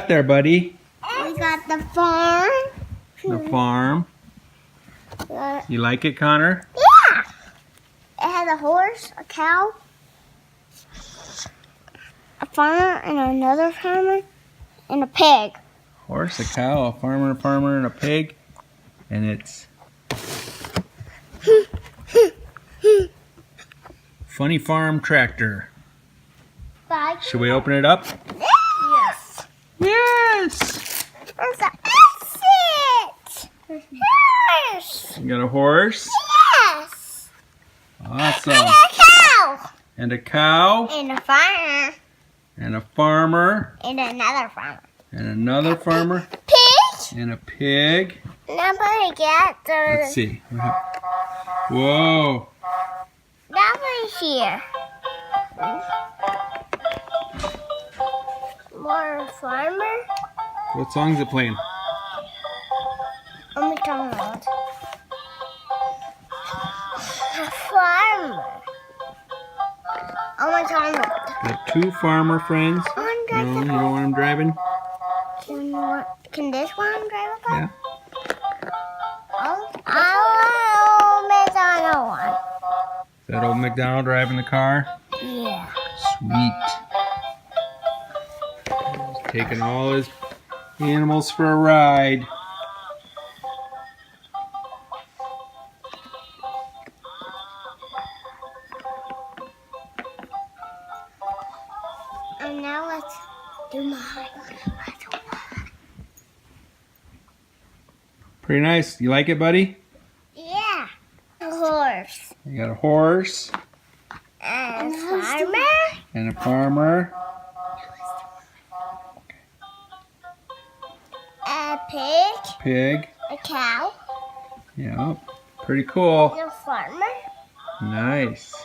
There, buddy. We got the farm. The farm. You like it, Connor? Yeah. It has a horse, a cow, a farmer, and another farmer, and a pig. Horse, a cow, a farmer, and a pig. And it's Funny Farm Tractor. Bye. Should we open it up? Yes. Yes! That's it. Horse. You got a horse? Yes. Awesome. And a cow. And a cow. And a farmer. And a farmer. And another farmer. And another farmer. Pig. And a pig. Nobody gets the. Let's see. Whoa. Nobody's here. More farmer. What song is it playing? Old MacDonald. Farmer. Old MacDonald. Got two farmer friends. No, you don't want them driving? Can this one drive a car? Yeah. Oh, I want Old MacDonald one. Is that Old MacDonald driving the car? Yeah. Sweet. He's taking all his animals for a ride. And now let's do mine. Pretty nice. You like it, buddy? Yeah. A horse. You got a horse And a farmer. and a farmer. A pig. Pig. A cow. Yeah. Pretty cool. And a farmer. Nice.